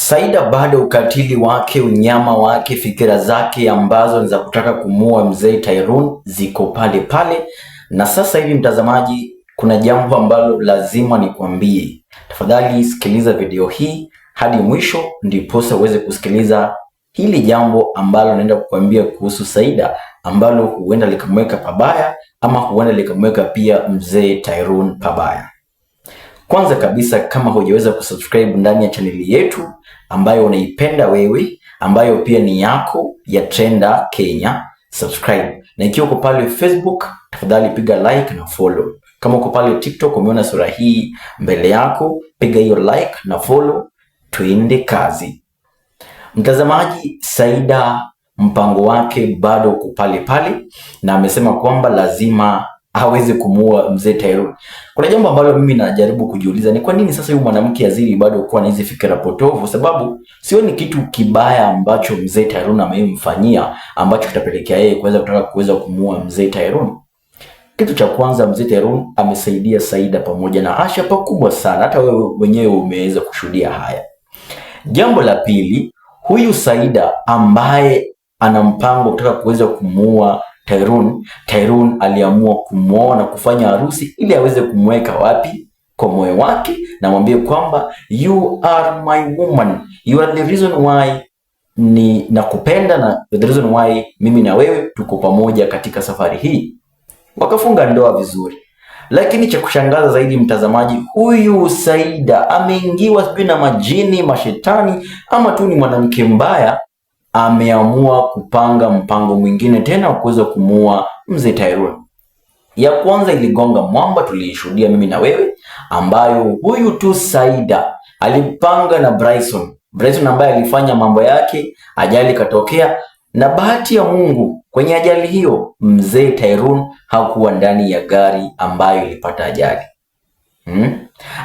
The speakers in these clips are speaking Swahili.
Saida bado ukatili wake, unyama wake, fikira zake ambazo ni za kutaka kumuua mzee Tyrone ziko pale pale. Na sasa hivi mtazamaji, kuna jambo ambalo lazima nikwambie. Tafadhali sikiliza video hii hadi mwisho ndiposa uweze kusikiliza hili jambo ambalo naenda kukwambia kuhusu Saida, ambalo huenda likamweka pabaya ama huenda likamweka pia mzee Tyrone pabaya. Kwanza kabisa, kama hujaweza kusubscribe ndani ya chaneli yetu ambayo unaipenda wewe, ambayo pia ni yako ya Trenda Kenya, subscribe. Na ikiwa uko pale Facebook, tafadhali piga like na follow. Kama uko pale TikTok umeona sura hii mbele yako, piga hiyo like na follow, tuende kazi. Mtazamaji, Saida mpango wake bado uko pale pale na amesema kwamba lazima hawezi kumuua mzee Tyrone. Kuna jambo ambalo mimi najaribu kujiuliza, ni kwa nini sasa huyu mwanamke Aziri bado kuwa na hizi fikra potovu? Sababu sioni kitu kibaya ambacho mzee Tyrone amemfanyia ambacho kitapelekea yeye kuweza kumuua mzee Tyrone. Kitu cha kwanza, mzee Tyrone amesaidia Saida pamoja na Asha pakubwa sana, hata wewe mwenyewe umeweza kushuhudia haya. Jambo la pili, huyu Saida ambaye ana mpango kutaka kuweza kumuua Tyrone aliamua kumuoa na kufanya harusi ili aweze kumweka wapi? Kwa moyo wake, na mwambie kwamba you are my woman, you are the reason why ni nakupenda na the reason why mimi na wewe tuko pamoja katika safari hii. Wakafunga ndoa vizuri. Lakini cha kushangaza zaidi mtazamaji, huyu Saida ameingiwa sijui na majini, mashetani, ama tu ni mwanamke mbaya, ameamua kupanga mpango mwingine tena wa kuweza kumuua mzee Tyrone. Ya kwanza iligonga mwamba, tuliishuhudia mimi na wewe, ambayo huyu tu Saida alipanga na Bryson ambaye alifanya mambo yake, ajali katokea, na bahati ya Mungu kwenye ajali hiyo mzee Tyrone hakuwa ndani ya gari ambayo ilipata ajali.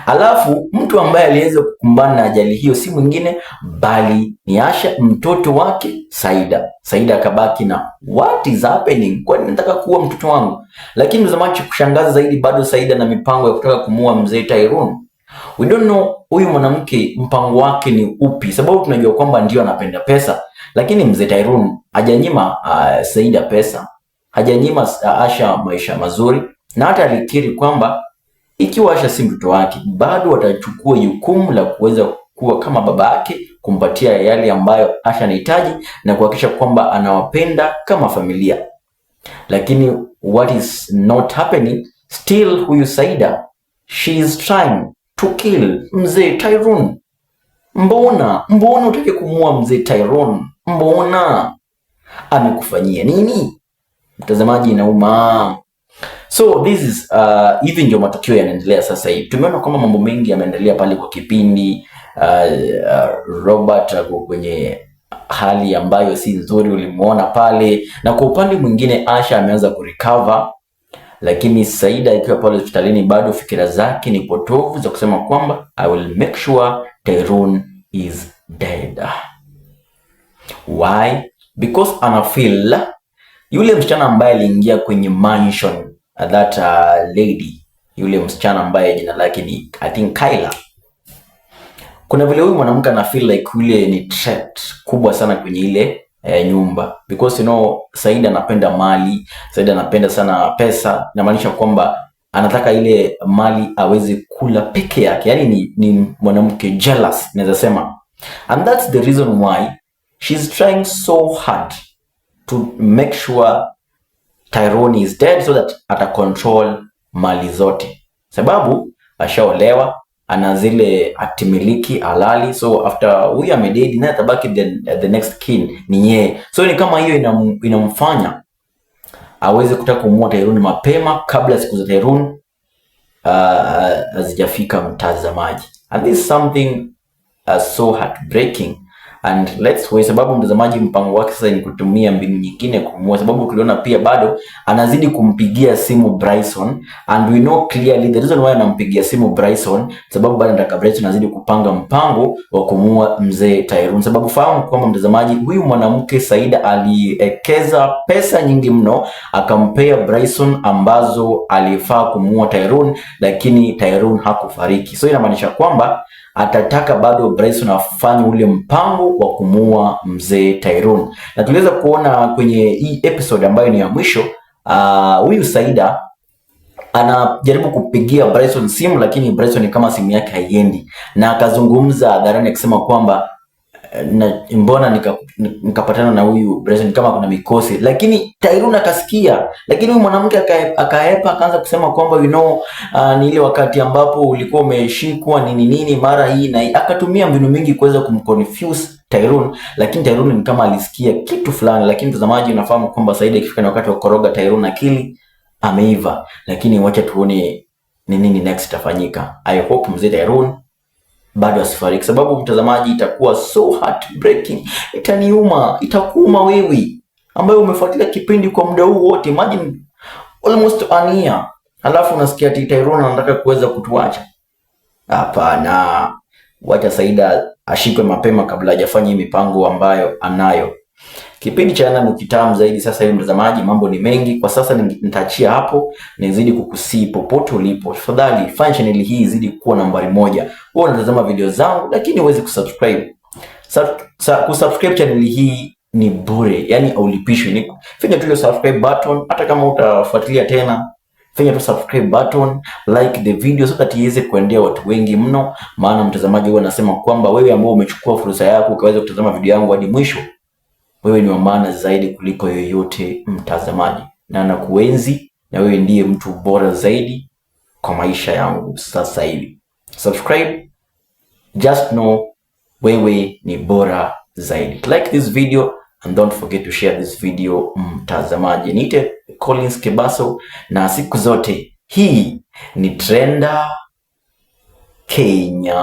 Alafu mtu ambaye aliweza kukumbana na ajali hiyo si mwingine bali ni Asha, mtoto wake Saida. Saida akabaki na what is happening? Kwa nini nataka kuua mtoto wangu? Lakini mtazamaji, kushangaza zaidi, bado Saida na mipango ya kutaka kumuua mzee Tyrone. We don't know huyu mwanamke mpango wake ni upi, sababu tunajua kwamba ndio anapenda pesa, lakini mzee Tyrone hajanyima Saida pesa, hajanyima Asha maisha mazuri, na hata alikiri kwamba ikiwa Asha si mtoto wake, bado watachukua jukumu la kuweza kuwa kama baba yake, kumpatia yale ambayo Asha anahitaji na kuhakikisha kwamba anawapenda kama familia. Lakini what is not happening, still huyu Saida, she is trying to kill mzee Tyrone. Mbona utake kumuua mzee Tyrone? Mbona amekufanyia nini? Mtazamaji, inauma. So this is hivi ndio matukio yanaendelea sasa hivi. Tumeona kwamba mambo mengi yameendelea pale kwa kipindi. Robert kwenye hali ambayo si nzuri, ulimuona pale, na kwa upande mwingine Asha ameanza kurecover, lakini Saida ikiwa pale hospitalini bado fikira zake ni potovu za kusema kwamba I will make sure Tyrone is dead. Why? Because ana feel yule msichana ambaye aliingia kwenye mansion, that lady, yule msichana ambaye jina lake ni I think Kyla. Kuna vile huyu mwanamke ana feel like yule ni threat kubwa sana kwenye ile nyumba, because you know Saida anapenda mali, Saida anapenda sana pesa, inamaanisha kwamba anataka ile mali aweze kula peke yake, yani ni mwanamke jealous naweza sema, and that's the reason why she's trying so hard to make sure Tyrone is dead so that ata control mali zote, sababu ashaolewa, ana zile atimiliki halali, so after huyu amededi na tabaki the next king ni yeye. So ni kama hiyo inamfanya aweze kutaka kumuua Tyrone mapema kabla siku za Tyrone hazijafika mtazamaji, and this is something so heartbreaking. And let's wait, sababu mtazamaji mpango wake sasa ni kutumia mbinu nyingine kumuua, sababu tuliona pia bado anazidi kumpigia simu Bryson, and we know clearly the reason why anampigia simu Bryson, sababu bado anataka Bryson azidi kupanga mpango wa kumuua mzee Tyrone. Sababu fahamu kwamba mtazamaji, huyu mwanamke Saida aliekeza pesa nyingi mno akampea Bryson ambazo alifaa kumuua Tyrone, lakini Tyrone hakufariki. So inamaanisha kwamba atataka bado Bryson afanye ule mpango wa kumuua mzee Tyrone. Na tuliweza kuona kwenye hii episode ambayo ni ya mwisho, huyu Saida anajaribu kupigia Bryson simu, lakini Bryson kama simu yake haiendi, na akazungumza hadharani akisema kwamba mbona nikapatana na huyu Bryson kama kuna mikosi, lakini Tyrone akasikia. Lakini huyu mwanamke akaepa, akaanza kusema kwamba ni ile wakati ambapo ulikuwa umeshikwa nini mara hii na hii, akatumia mbinu mingi kuweza kumconfuse Tyrone, lakini Tyrone ni kama alisikia kitu fulani. Lakini mtazamaji, unafahamu kwamba Saida ikifika na wakati wa koroga Tyrone akili ameiva, lakini wacha tuone ni nini next itafanyika. I hope mzee Tyrone bado asifariki, sababu mtazamaji, itakuwa so heartbreaking, itaniuma, itakuuma wewe ambaye umefuatilia kipindi kwa muda huu wote, imagine almost an year, alafu unasikia Tyrone anataka kuweza kutuacha. Hapana, wacha Saida ashikwe mapema kabla hajafanya mipango ambayo anayo. Kipindi cha Yana ni kitamu zaidi. Sasa hivi mtazamaji, mambo ni mengi kwa sasa, nitaachia hapo. Nizidi kukusii popote ulipo, tafadhali fanya channel hii izidi kuwa nambari 1. Wewe unatazama video zangu lakini uweze kusubscribe. Kusubscribe channel hii ni bure, yani haulipishwi. Finya tu ile subscribe button, hata kama utafuatilia tena, finya tu subscribe button, like the video so that iweze kuendea watu wengi mno. Maana mtazamaji, wewe anasema kwamba wewe ambao umechukua fursa yako ukaweza kutazama video yangu hadi mwisho, wewe ni wa maana zaidi kuliko yoyote mtazamaji, na nakuenzi, na wewe ndiye mtu bora zaidi kwa maisha yangu sasa hivi. Subscribe, just know wewe ni bora zaidi. Like this video and don't forget to share this video mtazamaji. Niite Collins Kebaso, na siku zote hii ni Trenda Kenya.